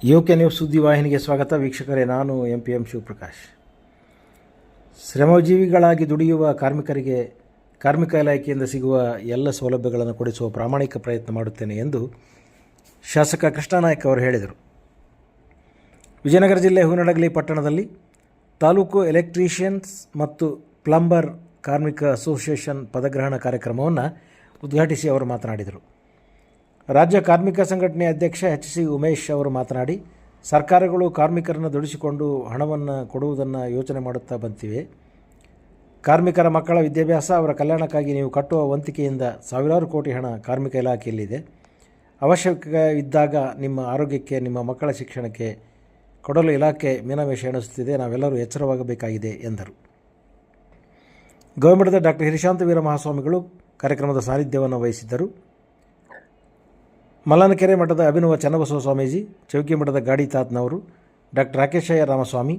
ಯೋಕೆ news ಸುದ್ದಿವಾಹಿನಿಗೆ ಸ್ವಾಗತ. ವೀಕ್ಷಕರೇ, ನಾನು MPM ಶಿವಪ್ರಕಾಶ್. ಶ್ರಮಜೀವಿಗಳಾಗಿ ದುಡಿಯುವ ಕಾರ್ಮಿಕರಿಗೆ ಕಾರ್ಮಿಕ ಇಲಾಖೆಯಿಂದ ಸಿಗುವ ಎಲ್ಲ ಸೌಲಭ್ಯಗಳನ್ನು ಕೊಡಿಸುವ ಪ್ರಾಮಾಣಿಕ ಪ್ರಯತ್ನ ಮಾಡುತ್ತೇನೆ ಎಂದು ಶಾಸಕ ಕೃಷ್ಣನಾಯ್ಕ ಅವರು ಹೇಳಿದರು. ವಿಜಯನಗರ ಜಿಲ್ಲೆ ಹೂವಿನಡಗಲಿ ಪಟ್ಟಣದಲ್ಲಿ ತಾಲೂಕು ಎಲೆಕ್ಟ್ರಿಷಿಯನ್ಸ್ ಮತ್ತು ಪ್ಲಂಬರ್ ಕಾರ್ಮಿಕ ಅಸೋಸಿಯೇಷನ್ ಪದಗ್ರಹಣ ಕಾರ್ಯಕ್ರಮವನ್ನು ಉದ್ಘಾಟಿಸಿ ಅವರು ಮಾತನಾಡಿದರು. ರಾಜ್ಯ ಕಾರ್ಮಿಕ ಸಂಘಟನೆ ಅಧ್ಯಕ್ಷ HC ಉಮೇಶ್ ಅವರು ಮಾತನಾಡಿ, ಸರ್ಕಾರಗಳು ಕಾರ್ಮಿಕರನ್ನು ದುಡಿಸಿಕೊಂಡು ಹಣವನ್ನು ಕೊಡುವುದನ್ನು ಯೋಚನೆ ಮಾಡುತ್ತಾ ಬಂದಿವೆ. ಕಾರ್ಮಿಕರ ಮಕ್ಕಳ ವಿದ್ಯಾಭ್ಯಾಸ, ಅವರ ಕಲ್ಯಾಣಕ್ಕಾಗಿ ನೀವು ಕಟ್ಟುವ ವಂತಿಕೆಯಿಂದ ಸಾವಿರಾರು ಕೋಟಿ ಹಣ ಕಾರ್ಮಿಕ ಇಲಾಖೆಯಲ್ಲಿದೆ. ಅವಶ್ಯಕವಿದ್ದಾಗ ನಿಮ್ಮ ಆರೋಗ್ಯಕ್ಕೆ, ನಿಮ್ಮ ಮಕ್ಕಳ ಶಿಕ್ಷಣಕ್ಕೆ ಕೊಡಲು ಇಲಾಖೆ ಮೀನಮೇಷ ಎಣಿಸುತ್ತಿದೆ. ನಾವೆಲ್ಲರೂ ಎಚ್ಚರವಾಗಬೇಕಾಗಿದೆ ಎಂದರು. ಗವಿಮಠದ ಡಾಕ್ಟರ್ ಹಿರಿಶಾಂತ ವೀರ ಮಹಾಸ್ವಾಮಿಗಳು ಕಾರ್ಯಕ್ರಮದ ಸಾನ್ನಿಧ್ಯವನ್ನು ವಹಿಸಿದ್ದರು. ಮಲ್ಲನಕೆರೆ ಮಠದ ಅಭಿನವ ಚನ್ನಬಸವ ಸ್ವಾಮೀಜಿ, ಚೌಕಿ ಮಠದ ಗಾಡಿ ತಾತ್ನವರು, ಡಾಕ್ಟರ್ ರಾಕೇಶಯ್ಯ ರಾಮಸ್ವಾಮಿ,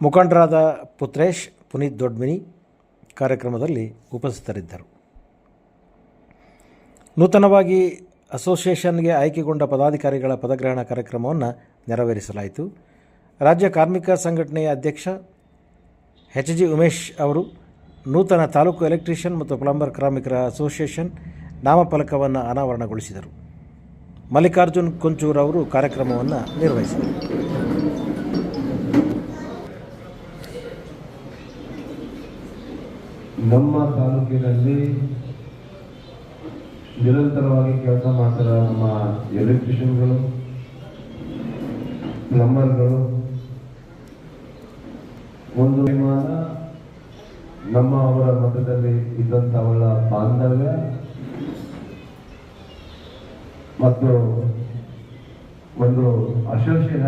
ಮುಖಂಡರಾದ ಪುತ್ರೇಶ್, ಪುನೀತ್ ದೊಡ್ಮಿನಿ ಕಾರ್ಯಕ್ರಮದಲ್ಲಿ ಉಪಸ್ಥಿತರಿದ್ದರು. ನೂತನವಾಗಿ ಅಸೋಸಿಯೇಷನ್ಗೆ ಆಯ್ಕೆಗೊಂಡ ಪದಾಧಿಕಾರಿಗಳ ಪದಗ್ರಹಣ ಕಾರ್ಯಕ್ರಮವನ್ನು ನೆರವೇರಿಸಲಾಯಿತು. ರಾಜ್ಯ ಕಾರ್ಮಿಕ ಸಂಘಟನೆಯ ಅಧ್ಯಕ್ಷ HG ಉಮೇಶ್ ಅವರು ನೂತನ ತಾಲೂಕು ಎಲೆಕ್ಟ್ರಿಷಿಯನ್ ಮತ್ತು ಪ್ಲಂಬರ್ ಕಾರ್ಮಿಕರ ಅಸೋಸಿಯೇಷನ್ ನಾಮಫಲಕವನ್ನು ಅನಾವರಣಗೊಳಿಸಿದರು. ಮಲ್ಲಿಕಾರ್ಜುನ್ ಕೊಂಚೂರ್ ಅವರು ಕಾರ್ಯಕ್ರಮವನ್ನು ನಿರ್ವಹಿಸಿದರು. ನಮ್ಮ ತಾಲೂಕಿನಲ್ಲಿ ನಿರಂತರವಾಗಿ ಕೆಲಸ ಮಾಡ್ತಾರೆ ನಮ್ಮ ಎಲೆಕ್ಟ್ರಿಷಿಯನ್ಗಳು, ಪ್ಲಂಬರ್ಗಳು. ಒಂದು ವಿಮಾನ ನಮ್ಮ ಅವರ ಮಧ್ಯದಲ್ಲಿ ಇದ್ದಂಥ ಅವರ ಬಾಂಧವ್ಯ ಮತ್ತು ಒಂದು ಅಸೋಸಿಯೇಷನ್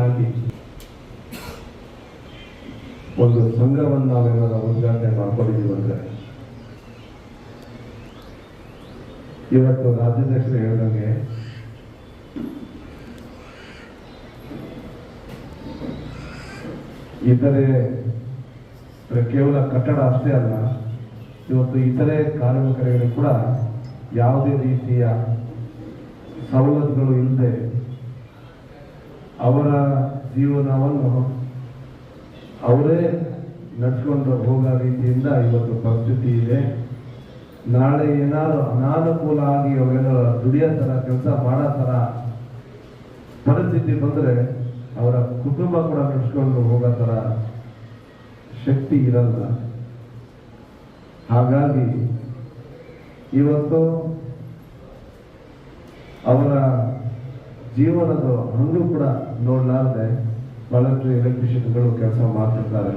ಆಗಿ ಒಂದು ಸಂಘವನ್ನು ನಾವೆಲ್ಲರ ಉದ್ಘಾಟನೆ ಮಾಡ್ಕೊಂಡಿದ್ದೀವಿ. ಅಂದರೆ ಇವತ್ತು ರಾಜ್ಯಾಧ್ಯಕ್ಷರು ಹೇಳಿದಂಗೆ ಇತರೆ ಕೇವಲ ಕಟ್ಟಡ ಅಷ್ಟೇ ಅಲ್ಲ, ಇವತ್ತು ಇತರೆ ಕಾರ್ಮಿಕರಿಗೆ ಕೂಡ ಯಾವುದೇ ರೀತಿಯ ಸವಲತ್ತುಗಳು ಇಲ್ಲದೆ ಅವರ ಜೀವನವನ್ನು ಅವರೇ ನಡೆಸ್ಕೊಂಡು ಹೋಗೋ ರೀತಿಯಿಂದ ಇವತ್ತು ಪರಿಸ್ಥಿತಿ ಇದೆ. ನಾಳೆ ಏನಾದ್ರು ಅನಾನುಕೂಲ ಆಗಿ ಅವೇನೋ ದುಡಿಯೋ ಥರ ಕೆಲಸ ಮಾಡೋ ಥರ ಪರಿಸ್ಥಿತಿ ಬಂದರೆ ಅವರ ಕುಟುಂಬ ಕೂಡ ನಡೆಸ್ಕೊಂಡು ಹೋಗೋ ಥರ ಶಕ್ತಿ ಇರಲ್ಲ. ಹಾಗಾಗಿ ಇವತ್ತು ಅವರ ಜೀವನದ ಹಂಗೂ ಕೂಡ ನೋಡಲಾರದೆ ಬಹಳಷ್ಟು ಎಲೆಕ್ಟ್ರಿಷಿಯನ್ಗಳು ಕೆಲಸ ಮಾಡ್ತಿರ್ತಾರೆ,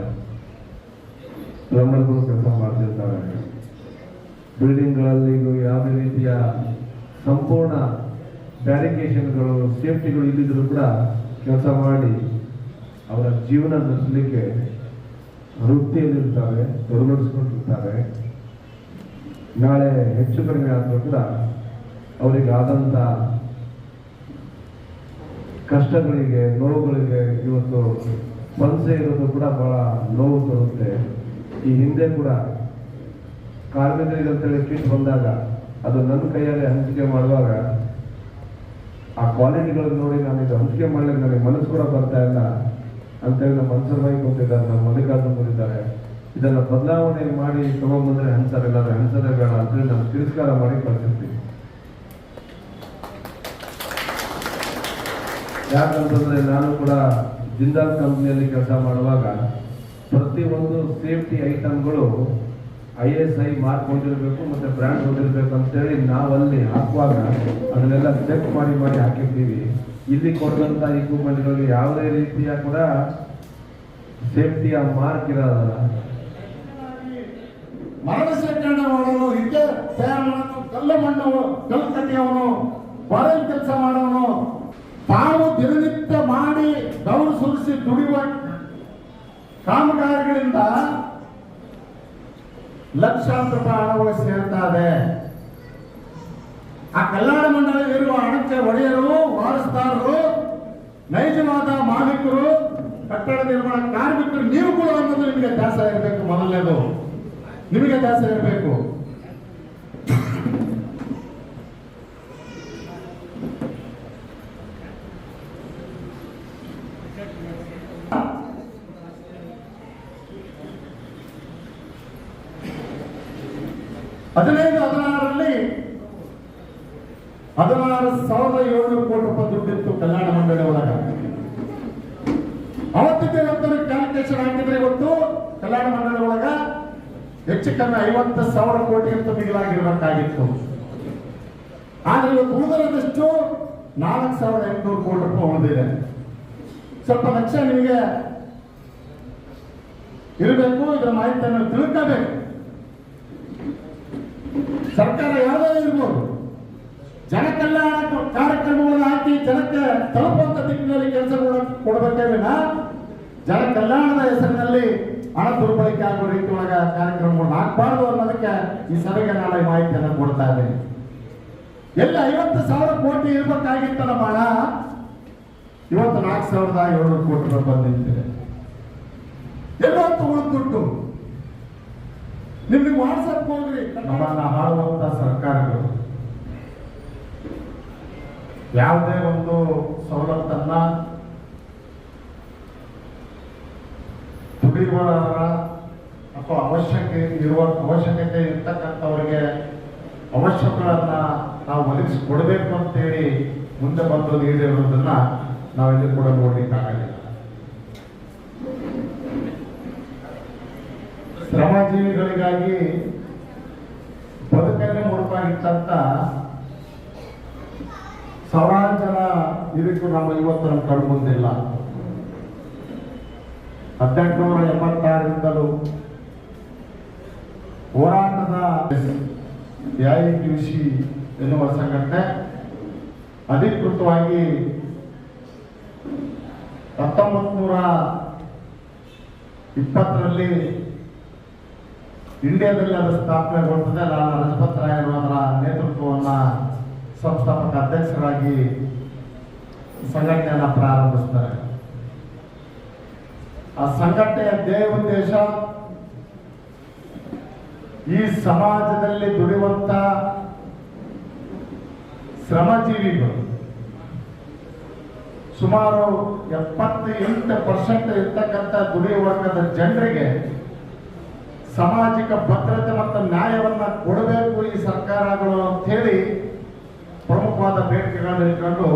ಪ್ಲಂಬರ್ಗಳು ಕೆಲಸ ಮಾಡ್ತಿರ್ತಾರೆ. ಬಿಲ್ಡಿಂಗ್ಗಳಲ್ಲಿ ಯಾವುದೇ ರೀತಿಯ ಸಂಪೂರ್ಣ ಬ್ಯಾರಿಕೇಷನ್ಗಳು, ಸೇಫ್ಟಿಗಳು ಇಲ್ಲಿದ್ರು ಕೂಡ ಕೆಲಸ ಮಾಡಿ ಅವರ ಜೀವನ ನಡೆಸಲಿಕ್ಕೆ ವೃತ್ತಿಯಲ್ಲಿರ್ತಾರೆ, ತೊಡಗಿಸ್ಕೊಂಡಿರ್ತಾರೆ. ನಾಳೆ ಹೆಚ್ಚು ಕಡಿಮೆ ಆದರೂ ಕೂಡ ಅವರಿಗೆ ಆದಂಥ ಕಷ್ಟಗಳಿಗೆ, ನೋವುಗಳಿಗೆ ಇವತ್ತು ಸ್ಪಂದಿಸೇ ಇರೋದು ಕೂಡ ಬಹಳ ನೋವು ತರುತ್ತೆ. ಈ ಹಿಂದೆ ಕೂಡ ಕಾರ್ಮಿಕರಿಗೆ ಅಂತೇಳಿ ಕಿಟ್ ಬಂದಾಗ ಅದು ನನ್ನ ಕೈಯಲ್ಲಿ ಹಂಚಿಕೆ ಮಾಡುವಾಗ ಆ ಕ್ವಾಲಿಟಿಗಳನ್ನು ನೋಡಿ ನಾನು ಇದು ಹಂಚಿಕೆ ಮಾಡಲಿಕ್ಕೆ ನನಗೆ ಮನಸ್ಸು ಕೂಡ ಬರ್ತಾ ಇಲ್ಲ ಅಂತೇಳಿ ನಮ್ಮ ಮನ್ಸೂರ್ ಭಾಯಿ ಕೊಟ್ಟಿದ್ದಾರೆ, ನಮ್ಮ ಮಲ್ಲಿಕಾರ್ಜುನ್ ಬಂದಿದ್ದಾರೆ. ಇದನ್ನು ಬದಲಾವಣೆ ಮಾಡಿ ತಗೊಂಡ್ಬಂದ್ರೆ ಹಂಚರೆ ಇಲ್ಲ, ಹಂಚದೆ ಬೇಡ ಅಂತೇಳಿ ನಾವು ತಿರಸ್ಕಾರ ಮಾಡಿ ಕಳಿಸಿರ್ತೀವಿ. ಯಾಕಂತಂದ್ರೆ ನಾನು ಕೂಡ ಜಿಂದಾಲ್ ಕಂಪ್ನಿಯಲ್ಲಿ ಕೆಲಸ ಮಾಡುವಾಗ ಪ್ರತಿಯೊಂದು ಸೇಫ್ಟಿ ಐಟಮ್ಗಳು ISI ಮಾರ್ಕ್ ಹೊಂದಿರಬೇಕು ಮತ್ತು ಬ್ರ್ಯಾಂಡ್ ಹೊಂದಿರಬೇಕು ಅಂತೇಳಿ ನಾವಲ್ಲಿ ಹಾಕುವಾಗ ಅದನ್ನೆಲ್ಲ ಚೆಕ್ ಮಾಡಿ ಹಾಕಿರ್ತೀವಿ. ಇಲ್ಲಿ ಕೊಡುವಂಥ ಇಕ್ವಿಪ್ಮೆಂಟ್ಗಳಿಗೆ ಯಾವುದೇ ರೀತಿಯ ಕೂಡ ಸೇಫ್ಟಿಯ ಮಾರ್ಕ್ ಇರೋದಲ್ಲ. ಮರಣ ಶೇಖರಣೆ ಮಾಡೋನು, ಇದ್ದೆ ತಯಾರು ಮಾಡೋನು, ಕಲ್ಲು ಕಟ್ಟಿಯವನು, ಬಾರೆಲ್ ಕೆಲಸ ಮಾಡೋನು, ತಾವು ದಿನನಿತ್ಯ ಮಾಡಿ ಬೆವರು ಸುರಿಸಿ ದುಡಿಯುವ ಕಾಮಗಾರಿಗಳಿಂದ ಲಕ್ಷಾಂತರ ರೂಪಾಯಿ ಹಣಗಳು ಸೇರ್ತಾ ಇದೆ. ಆ ಕಲ್ಯಾಣ ಮಂಡಳಿಯಲ್ಲಿರುವ ಹಣಕ್ಕೆ ಒಡೆಯರು, ವಾರಸ್ದಾರರು, ನೈಜವಾದ ಮಾಲೀಕರು, ಕಟ್ಟಡ ನಿರ್ಮಾಣ ಕಾರ್ಮಿಕರು, ನೀವು ಕೂಡ ಅನ್ನೋದು ನಿಮಗೆ ದಾಸ ಇರಬೇಕು. ಮೊದಲನೇದು ನಿಮಗೆ ದಾಸ ಇರಬೇಕು. 15-16ರಲ್ಲಿ 16,700 ಕೋಟಿ ರೂಪಾಯಿ ದುಡ್ಡಿತ್ತು ಕಲ್ಯಾಣ ಮಂಡಳಿ ಒಳಗ. ಅವತ್ತಿಗೆ ಇವತ್ತು ಕ್ಯಾಲ್ಕುಲೇಷನ್ ಹಾಕಿದ್ರೆ ಇವತ್ತು ಕಲ್ಯಾಣ ಮಂಡಳಿ ಒಳಗ ಹೆಚ್ಚು ಕಮ್ಮಿ 50,000 ಕೋಟಿಗಿಂತ ಮಿಗಿಲಾಗಿರ್ಬೇಕಾಗಿತ್ತು. ಆದ್ರೆ ಇವತ್ತು ಉಳಿದಿರೋದಷ್ಟು 4,800 ಕೋಟಿ ರೂಪಾಯಿ ಉಳಿದಿದೆ. ಸ್ವಲ್ಪ ಲಕ್ಷ ನಿಮಗೆ ಇರಬೇಕು, ಇದರ ಮಾಹಿತಿಯನ್ನು ತಿಳ್ಕೋಬೇಕು. ಸರ್ಕಾರ ಯಾವುದೇ ಇರ್ಬೋದು, ಜನ ಕಲ್ಯಾಣ ಕಾರ್ಯಕ್ರಮಗಳನ್ನು ಹಾಕಿ ಜನಕ್ಕೆ ತಲುಪುವಂತ ದಿಕ್ಕಿನಲ್ಲಿ ಕೆಲಸಗಳನ್ನು ಕೊಡಬೇಕೇ ವಿನ ಜನ ಕಲ್ಯಾಣದ ಹೆಸರಿನಲ್ಲಿ ಹಣ ದುರ್ಬಳಕೆ ಆಗುವ ರೀತಿ ಒಳಗ ಕಾರ್ಯಕ್ರಮಗಳನ್ನು ಹಾಕಬಾರ್ದು ಅನ್ನೋದಕ್ಕೆ ಈ ಸಭೆಗೆ ನಾನು ಈ ಮಾಹಿತಿಯನ್ನು ಕೊಡ್ತಾ ಇದ್ದೇನೆ. ಎಲ್ಲಿ 50,000 ಕೋಟಿ ಇರಬೇಕಾಗಿತ್ತಲ್ಲ ಹಣ, ಇವತ್ತು 4,700 ಕೋಟಿ ರೂಪಾಯಿ ಬಂದಿದೆ. ಎಲ್ಲವತ್ತು ಉಳಿದುಬಿಟ್ಟು ನಿಮ್ಗೆ ವಾಟ್ಸಪ್ ಹೋಗ್ರಿ. ನಮ್ಮನ್ನ ಆಳುವಂತ ಸರ್ಕಾರಗಳು ಯಾವುದೇ ಒಂದು ಸವಲತ್ತನ್ನ ದುಡಿಯುವವರ ಅಥವಾ ಅವಶ್ಯಕತೆ ಇರ್ತಕ್ಕಂಥವರಿಗೆ ಅವಶ್ಯಕಗಳನ್ನ ನಾವು ಒದಗಿಸಿಕೊಡ್ಬೇಕು ಅಂತೇಳಿ ಮುಂದೆ ಬಂದು ನೀಡಿರುವುದನ್ನ ನಾವಿಲ್ಲಿ ಕೂಡ ನೋಡ್ಲಿಕ್ಕಾಗಲಿಲ್ಲ. ಶ್ರಮಜೀವಿಗಳಿಗಾಗಿ ಬದುಕನ್ನೇ ಮುಡುಪಾಗಿತ್ತಂತ ಸಾವಿರಾರು ಜನ ಇದಕ್ಕೂ ನಮ್ಮ ಇವತ್ತು ನಮ್ಮ ಕಣ್ಣು ಮುಂದಿಲ್ಲ. 1886ರಿಂದಲೂ ಹೋರಾಟದ AITUC ಎನ್ನುವ ಸಂಘಟನೆ ಅಧಿಕೃತವಾಗಿ 1920ರಲ್ಲಿ ಇಂಡಿಯಾದಲ್ಲಿ ಅದು ಸ್ಥಾಪನೆಗೊಳ್ತದೆ. ಲಾಲಾ ಲಜಪತ್ ರಾಯ್ ಅವರ ನೇತೃತ್ವವನ್ನ ಸಂಸ್ಥಾಪಕ ಅಧ್ಯಕ್ಷರಾಗಿ ಸಂಘಟನೆಯನ್ನ ಪ್ರಾರಂಭಿಸ್ತಾರೆ. ಆ ಸಂಘಟನೆಯ ಧ್ಯೇಯ ಉದ್ದೇಶ ಈ ಸಮಾಜದಲ್ಲಿ ದುಡಿಯುವಂತ ಶ್ರಮಜೀವಿಗಳು ಸುಮಾರು 78% ಇರ್ತಕ್ಕಂಥ ದುಡಿಯುವ ವರ್ಗದ ಜನರಿಗೆ ಸಾಮಾಜಿಕ ಭದ್ರತೆ ಮತ್ತು ನ್ಯಾಯವನ್ನ ಕೊಡಬೇಕು ಈ ಸರ್ಕಾರಗಳು ಅಂತ ಹೇಳಿ ಪ್ರಮುಖವಾದ ಬೇಡಿಕೆಗಳನ್ನು ಇಟ್ಕೊಂಡು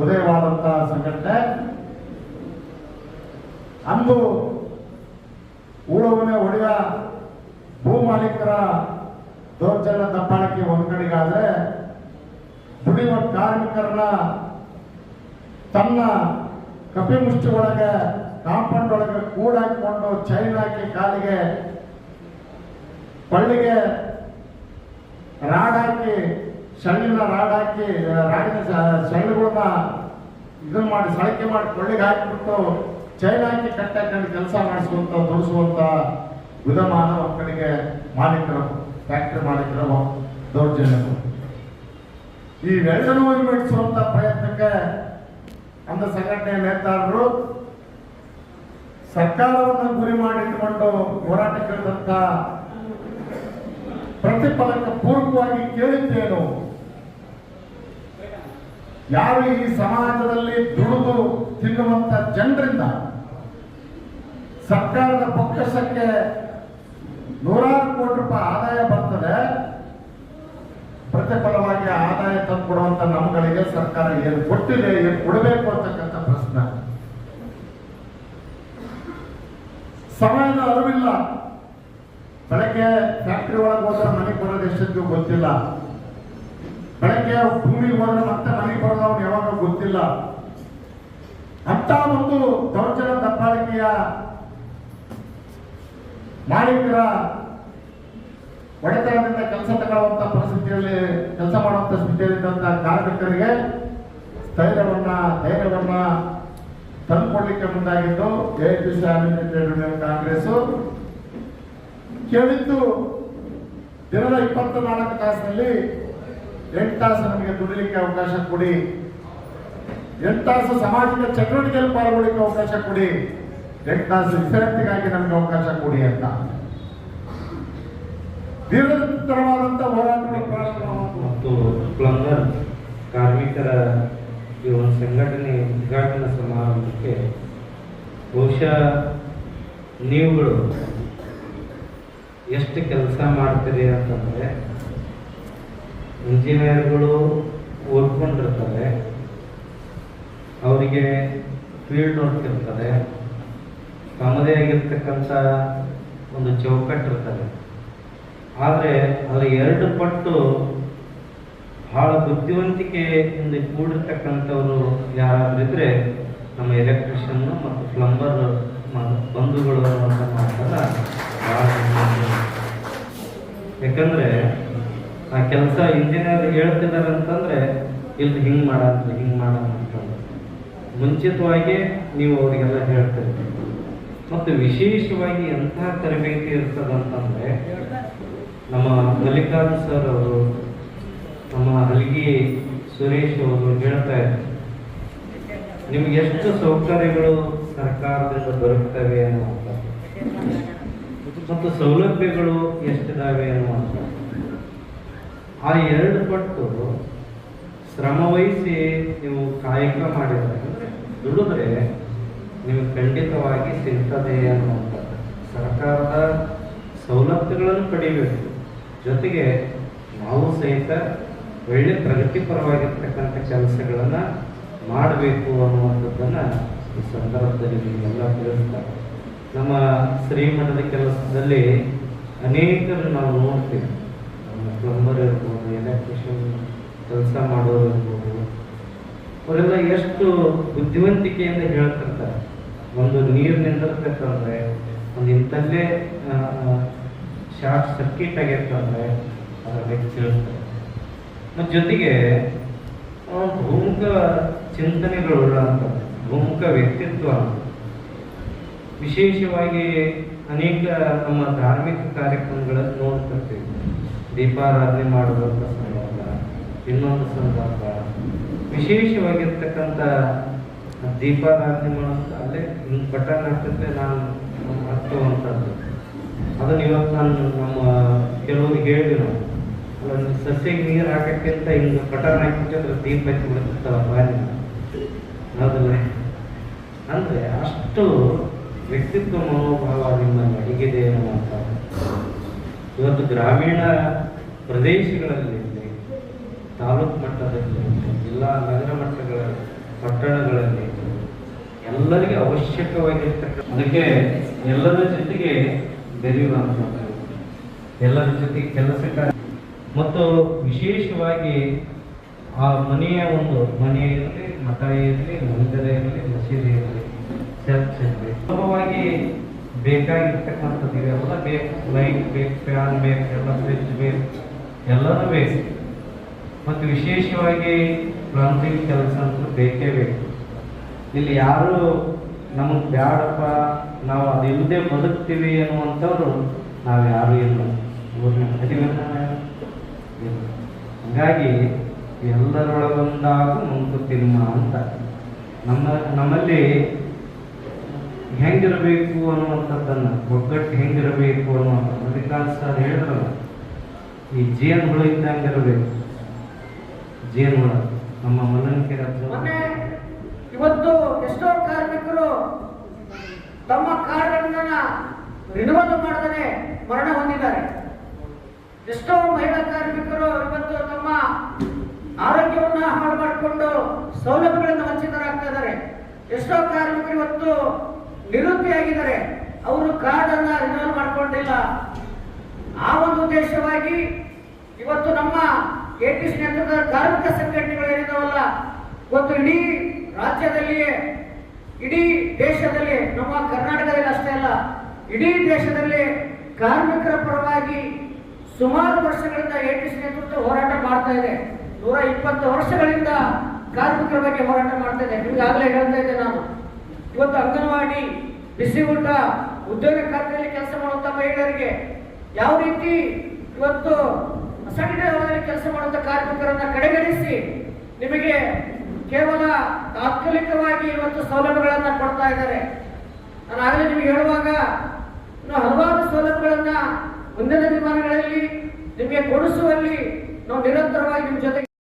ಉದಯವಾದಂತಹ ಸಂಘಟನೆ. ಅಂದು ಊಳವನೆ ಒಡೆಯ ಭೂ ಮಾಲೀಕರ ದೌರ್ಜನ್ಯ ದಬ್ಬಾಳಿಕೆ ಒಂದ್ ಕಡೆಗಾದ್ರೆ, ದುಡಿಯುವ ಕಾರ್ಮಿಕರನ್ನ ತನ್ನ ಕಪಿಮುಷ್ಟಿ ಒಳಗೆ ಕಾಂಪೌಂಡ್ ಒಳಗೆ ಕೂಡಾಕಿಕೊಂಡು ಚೈನ್ ಹಾಕಿ ಕಾಲಿಗೆ ಕೊಳ್ಳಿಗೆ ರಾಡ್ ಹಾಕಿ ಸಣ್ಣಿನ ರಾಡಿನ ಸಣ್ಣಗಳನ್ನ ಇದನ್ನ ಮಾಡಿ ಸಳಕೆ ಮಾಡಿ ಕೊಳ್ಳಿಗೆ ಹಾಕಿಬಿಟ್ಟು ಚೈನ್ ಹಾಕಿ ಕಟ್ಟಾಕೊಂಡು ಕೆಲಸ ಮಾಡಿಸುವಂತ ದುಡಿಸುವಂತ ವಿಧಮಾನ ಒಂದ್ ಕಡೆಗೆ ಮಾಲೀಕರು, ಫ್ಯಾಕ್ಟರಿ ಮಾಲೀಕರು ದೌರ್ಜನ್ಯಗಳು. ಇವೆಲ್ಲನೂ ವಿಭಜಿಸುವಂತ ಪ್ರಯತ್ನಕ್ಕೆ ಅಂದ ಸಂಘಟನೆಯ ನೇತಾರರು ಸರ್ಕಾರವನ್ನು ಗುರಿ ಮಾಡಿಟ್ಟುಕೊಂಡು ಹೋರಾಟಕ್ಕಿಳಿದಂತ ಪ್ರತಿಫಲಕ್ಕೆ ಪೂರ್ವಕವಾಗಿ ಕೇಳಿದ್ದೇನು, ಯಾರು ಈ ಸಮಾಜದಲ್ಲಿ ದುಡಿದು ತಿನ್ನುವಂತ ಜನರಿಂದ ಸರ್ಕಾರದ ಬೊಕ್ಕಸಕ್ಕೆ 100 ಕೋಟಿ ರೂಪಾಯಿ ಆದಾಯ ಬರ್ತದೆ, ಪ್ರತಿಫಲವಾಗಿ ಆದಾಯ ತಂದುಕೊಡುವಂತ ನಮ್ಮಗಳಿಗೆ ಸರ್ಕಾರ ಏನು ಕೊಟ್ಟಿದೆ, ಏನು ಕೊಡಬೇಕು ಅಂತಕ್ಕಂಥ ಪ್ರಶ್ನೆ. ಸಮಯದ ಅರಿವಿಲ್ಲ. ಬೆಳಗ್ಗೆ ಫ್ಯಾಕ್ಟರಿ ಒಳಗೆ ಹೋದ್ರೆ ಮನೆಗೆ ಬರೋದು ಎಷ್ಟೊತ್ತಿಗೂ ಗೊತ್ತಿಲ್ಲ. ಬೆಳಗ್ಗೆ ಭೂಮಿಗೆ ಹೋದ್ರೆ ಮತ್ತೆ ಮನೆಗೆ ಬರೋದು ಅವ್ನು ಯಾವಾಗ ಗೊತ್ತಿಲ್ಲ. ಅಂತ ಒಂದು ದೌರ್ಜನ್ಯ ದಬ್ಬಾಳಿಕೆಯ ಮಾಲೀಕರ ಒಡೆತನದಿಂದ ಕೆಲಸ ತಗೊಳ್ಳುವಂತ ಪರಿಸ್ಥಿತಿಯಲ್ಲಿ ಕೆಲಸ ಮಾಡುವಂತ ಸ್ಥಿತಿಯಲ್ಲಿದ್ದಂತ ಕಾರ್ಮಿಕರಿಗೆ ಧೈರ್ಯವನ್ನ ತಂದುಕೊಡ್ಲಿಕ್ಕೆ ಮುಂದಾಗಿದ್ದು AITUC ಟ್ರೇಡ್ ಯೂನಿಯನ್ ಕಾಂಗ್ರೆಸ್. ಕೇಳಿದ್ದು ದಿನದ 24 ತಾಸಿನಲ್ಲಿ 8 ತಾಸು ನಮಗೆ ದುಡಿಲಿಕ್ಕೆ ಅವಕಾಶ ಕೊಡಿ, 8 ತಾಸು ಸಾಮಾಜಿಕ ಚಟುವಟಿಕೆಯಲ್ಲಿ ಪಾಲ್ಗೊಳ್ಳಿಕ್ಕೆ ಅವಕಾಶ ಕೊಡಿ, 8 ತಾಸು ವಿಶ್ರಾಂತಿಗಾಗಿ ನಮಗೆ ಅವಕಾಶ ಕೊಡಿ ಅಂತ ದೀರ್ಘತರವಾದಂತ ಹೋರಾಟಗಳು ಪ್ರಾರಂಭ. ಮತ್ತು ಪ್ಲಂಬರ್ ಕಾರ್ಮಿಕರ ಈ ಒಂದು ಸಂಘಟನೆ ಉದ್ಘಾಟನಾ ಸಮಾರಂಭಕ್ಕೆ ಬಹುಶಃ ನೀವುಗಳು ಎಷ್ಟು ಕೆಲಸ ಮಾಡ್ತೀರಿ ಅಂತಂದರೆ ಇಂಜಿನಿಯರ್ಗಳು ಓದ್ಕೊಂಡಿರ್ತಾರೆ, ಅವರಿಗೆ ಫೀಲ್ಡ್ ವರ್ಕ್ ಇರ್ತದೆ, ತಮ್ಮದೇ ಆಗಿರ್ತಕ್ಕಂಥ ಒಂದು ಚೌಕಟ್ಟು ಇರ್ತದೆ. ಆದರೆ ಅದರ 2 ಪಟ್ಟು ಬಹಳ ಬುದ್ಧಿವಂತಿಕೆಯಿಂದ ಕೂಡಿರ್ತಕ್ಕಂಥವರು ಯಾರಾದ್ರಿದ್ರೆ ನಮ್ಮ ಎಲೆಕ್ಟ್ರಿಷಿಯನ್ ಮತ್ತು ಪ್ಲಂಬರ್ ಬಂಧುಗಳು ಅಂತ ಮಾತನ್ನ ಯಾಕಂದ್ರೆ ಆ ಕೆಲಸ ಇಂಜಿನಿಯರ್ ಹೇಳ್ತಿದ್ದಾರೆ ಅಂತಂದ್ರೆ ಇಲ್ಲಿ ಹಿಂಗೆ ಮಾಡ ಅಂತಂದ್ರೆ ಮುಂಚಿತವಾಗಿ ನೀವು ಅವರಿಗೆಲ್ಲ ಹೇಳ್ತೀರಿ. ಮತ್ತು ವಿಶೇಷವಾಗಿ ಎಂತಹ ತರಬೇತಿ ಇರ್ತದಂತಂದ್ರೆ ನಮ್ಮ ಮಲ್ಲಿಕಾರ್ಜುನ್ ಸರ್ ಅವರು, ನಮ್ಮ ಹಲ್ಗಿ ಸುರೇಶ್ ಅವರು ಹೇಳ್ತಾ ಇದ್ದಾರೆ, ನಿಮ್ಗೆ ಎಷ್ಟು ಸೌಕರ್ಯಗಳು ಸರ್ಕಾರದಿಂದ ದೊರಕ್ತವೆ ಅನ್ನುವಂಥ ಮತ್ತು ಸೌಲಭ್ಯಗಳು ಎಷ್ಟಿದಾವೆ ಅನ್ನುವಂಥ ಆ 2 ಪಟ್ಟು ಶ್ರಮವಹಿಸಿ ನೀವು ಕಾಯಕ ಮಾಡಿದ್ರೆ ಅಂದರೆ ದುಡಿದ್ರೆ ನಿಮಗೆ ಖಂಡಿತವಾಗಿ ಸಿಗ್ತದೆ ಅನ್ನುವಂಥದ್ದು. ಸರ್ಕಾರದ ಸೌಲಭ್ಯಗಳನ್ನು ಪಡಿಬೇಕು, ಜೊತೆಗೆ ನಾವು ಸಹಿತ ಒಳ್ಳೆ ಪ್ರಗತಿಪರವಾಗಿರ್ತಕ್ಕಂಥ ಕೆಲಸಗಳನ್ನು ಮಾಡಬೇಕು ಅನ್ನುವಂಥದ್ದನ್ನು ಈ ಸಂದರ್ಭದಲ್ಲಿ ನಿಮಗೆಲ್ಲ ತಿಳಿಸ್ತಾರೆ. ನಮ್ಮ ಶ್ರೀಮಠದ ಕೆಲಸದಲ್ಲಿ ಅನೇಕರು ನಾವು ನೋಡ್ತೀವಿ. ನಮ್ಮ ಪ್ಲಂಬರ್ ಇರ್ಬೋದು, ಎಲೆಕ್ಟ್ರಿಷಿಯನ್ ಕೆಲಸ ಮಾಡೋರು ಇರ್ಬೋದು, ಅವರೆಲ್ಲ ಎಷ್ಟು ಬುದ್ಧಿವಂತಿಕೆಯಿಂದ ಹೇಳ್ತಿರ್ತಾರೆ. ಒಂದು ನೀರು ನಿಂದಿರ್ತಕ್ಕಂದ್ರೆ, ಒಂದು ಇಂಥಲ್ಲೇ ಶಾರ್ಟ್ ಸರ್ಕ್ಯೂಟ್ ಆಗಿರ್ತಂದ್ರೆ ಅದರ ಬಗ್ಗೆ ತಿಳಿಸ್ತಾರೆ. ಮತ್ತು ಜೊತೆಗೆ ಬಹುಮುಖ ಚಿಂತನೆಗಳುಳ್ಳ ಅಂತ, ಬಹುಮುಖ ವ್ಯಕ್ತಿತ್ವ ಅಂತ. ವಿಶೇಷವಾಗಿ ಅನೇಕ ನಮ್ಮ ಧಾರ್ಮಿಕ ಕಾರ್ಯಕ್ರಮಗಳನ್ನು ನೋಡ್ತಿರ್ತೀವಿ. ದೀಪಾರಾಧನೆ ಮಾಡುವಂಥ ಸಂದರ್ಭ, ಇನ್ನೊಂದು ಸಂದರ್ಭ ವಿಶೇಷವಾಗಿರ್ತಕ್ಕಂಥ ದೀಪಾರಾಧನೆ ಮಾಡೋದು ಅಲ್ಲೇ ಹಿಂಗೆ ಪಟಾಣ ಹಾಕ್ತಿದ್ರೆ ನಾನು ಹತ್ತುವಂಥದ್ದು. ಅದನ್ನು ಇವತ್ತು ನಾನು ನಮ್ಮ ಕೆಲವ್ರಿಗೆ ಹೇಳಿದೆ, ನಾವು ಅಲ್ಲ ಸಸ್ಯಕ್ಕೆ ನೀರು ಹಾಕೋಕ್ಕಿಂತ ಹಿಂಗೆ ಪಟಾಣ ಹಾಕಿಬಿಟ್ಟು ದೀಪ ಹಚ್ಚಿ ಬಿಡ್ತಿರ್ತಾವ ಬಾಯಿ. ಹೌದಲ್ಲ? ಅಂದರೆ ಅಷ್ಟು ವ್ಯಕ್ತಿತ್ವ ಮನೋಭಾವ ನಿಮ್ಮಲ್ಲಿ ಅಡಗಿದೆ ಅನ್ನುವಂಥ. ಇವತ್ತು ಗ್ರಾಮೀಣ ಪ್ರದೇಶಗಳಲ್ಲಿ, ತಾಲೂಕು ಮಟ್ಟದಲ್ಲಿ, ಜಿಲ್ಲಾ ನಗರ ಮಟ್ಟಗಳಲ್ಲಿ, ಪಟ್ಟಣಗಳಲ್ಲಿ ಎಲ್ಲರಿಗೆ ಅವಶ್ಯಕವಾಗಿರ್ತಕ್ಕಂಥ, ಅದಕ್ಕೆ ಎಲ್ಲರ ಜೊತೆಗೆ ಬೆರೆಯುವಂಥದ್ದು, ಎಲ್ಲರ ಜೊತೆಗೆ ಕೆಲಸಕ್ಕೆ ಮತ್ತು ವಿಶೇಷವಾಗಿ ಆ ಮನೆಯ ಒಂದು ಮನೆ ಇರಲಿ, ಮಠ ಇರಲಿ, ಮಂದಿರ ಇರಲಿ, ಮಸೀದಿ ಇರಲಿ, ಚರ್ಚ್ ಇರಲಿ, ಸುಲಭವಾಗಿ ಬೇಕಾಗಿರ್ತಕ್ಕಂಥದ್ದು ಇವೆಲ್ಲ ಬೇಕು. ಲೈಟ್ ಬೇಕು, ಫ್ಯಾನ್ ಬೇಕು, ಎಲ್ಲ ಫ್ರಿಜ್ ಬೇಕು, ಎಲ್ಲನೂ ಬೇಕು. ಮತ್ತು ವಿಶೇಷವಾಗಿ ಪ್ಲಂಬಿಂಗ್ ಕೆಲಸ ಅಂತೂ ಬೇಕೇ ಬೇಕು. ಇಲ್ಲಿ ಯಾರು ನಮಗೆ ಬ್ಯಾಡಪ್ಪ, ನಾವು ಅದಿಲ್ಲದೆ ಬದುಕ್ತೀವಿ ಅನ್ನುವಂಥವ್ರು ನಾವು ಯಾರೂ ಇಲ್ಲ. ಹಾಗಾಗಿ ಎಲ್ಲರೊಳಗೊಂದಾಗೂ ಮುಂದೆ ತಿಮ್ಮ ಅಂತ ನಮ್ಮಲ್ಲಿ ಹೆಂಗಿರಬೇಕು ಅನ್ನುವಂಥದ್ದನ್ನು, ಒಗ್ಗಟ್ಟು ಹೆಂಗಿರಬೇಕು ಅನ್ನುವಂಥದ್ದು ಮಲ್ಲಿಕಾರ್ಜುನ್ ಸರ್ ಹೇಳಿದ್ರಲ್ಲ, ಈ ಜೇನುಹುಳು ಇದ್ದಂಗಿರಬೇಕು. ಜೇನುಹುಳು ನಮ್ಮ ಮಲ್ಲನಕೆರೆ ಇವತ್ತು ಎಷ್ಟೋ ಕಾರ್ಮಿಕರು ತಮ್ಮ ಕಾರ್ಡ್ಗಳನ್ನ ರಿನ್ಯೂವಲ್ ಮಾಡದೇ ಮರಣ ಹೊಂದಿದ್ದಾರೆ. ಎಷ್ಟೋ ಮಹಿಳಾ ಕಾರ್ಮಿಕರು ಇವತ್ತು ತಮ್ಮ ಆರೋಗ್ಯವನ್ನ ಹಾಳು ಮಾಡಿಕೊಂಡು ಸೌಲಭ್ಯಗಳಿಂದ ವಂಚಿತರಾಗ್ತಾ ಇದ್ದಾರೆ. ಎಷ್ಟೋ ಕಾರ್ಮಿಕರು ಇವತ್ತು ನಿವೃತ್ತಿಯಾಗಿದ್ದಾರೆ, ಅವರು ಕಾರ್ಡ್ ಅನ್ನ ರಿನ್ಯೂವಲ್ ಮಾಡ್ಕೊಂಡಿಲ್ಲ. ಆ ಒಂದು ಉದ್ದೇಶವಾಗಿ ಇವತ್ತು ನಮ್ಮ ATC ನೇತೃತ್ವದ ಕಾರ್ಮಿಕ ಸಂಘಟನೆಗಳು ಏನಿದಾವಲ್ಲ, ಇವತ್ತು ಇಡೀ ರಾಜ್ಯದಲ್ಲಿಯೇ, ಇಡೀ ದೇಶದಲ್ಲಿ, ನಮ್ಮ ಕರ್ನಾಟಕದಲ್ಲಿ ಅಷ್ಟೇ ಅಲ್ಲ, ಇಡೀ ದೇಶದಲ್ಲಿ ಕಾರ್ಮಿಕರ ಪರವಾಗಿ ಸುಮಾರು ವರ್ಷಗಳಿಂದ ATC ನೇತೃತ್ವ ಹೋರಾಟ ಮಾಡ್ತಾ ಇದೆ. 120 ವರ್ಷಗಳಿಂದ ಕಾರ್ಮಿಕರ ಬಗ್ಗೆ ಹೋರಾಟ ಮಾಡ್ತಾ ಇದೆ. ಈಗಾಗಲೇ ಹೇಳ್ತಾ ಇದ್ದೆ ನಾನು. ಇವತ್ತು ಅಂಗನವಾಡಿ, ಬಿಸಿ ಊಟ, ಉದ್ಯೋಗ ಖಾತೆಯಲ್ಲಿ ಕೆಲಸ ಮಾಡುವಂತ ಮಹಿಳೆಯರಿಗೆ ಯಾವ ರೀತಿ ಇವತ್ತು ಅಸಂಘಟಿತ ವಲಯದಲ್ಲಿ ಕೆಲಸ ಮಾಡುವಂತ ಕಾರ್ಮಿಕರನ್ನ ಕಡೆಗಣಿಸಿ ನಿಮಗೆ ಕೇವಲ ತಾತ್ಕಾಲಿಕವಾಗಿ ಇವತ್ತು ಸೌಲಭ್ಯಗಳನ್ನ ಕೊಡ್ತಾ ಇದ್ದಾರೆ. ನಾನು ಆಗಲೇ ನಿಮಗೆ ಹೇಳುವಾಗ ಇನ್ನು ಹಲವಾರು ಸೌಲಭ್ಯಗಳನ್ನ ಮುಂದಿನ ದಿನಮಾನಗಳಲ್ಲಿ ನಿಮಗೆ ಕೊಡಿಸುವಲ್ಲಿ ನಾವು ನಿರಂತರವಾಗಿ ನಿಮ್ಮ ಜೊತೆಗೆ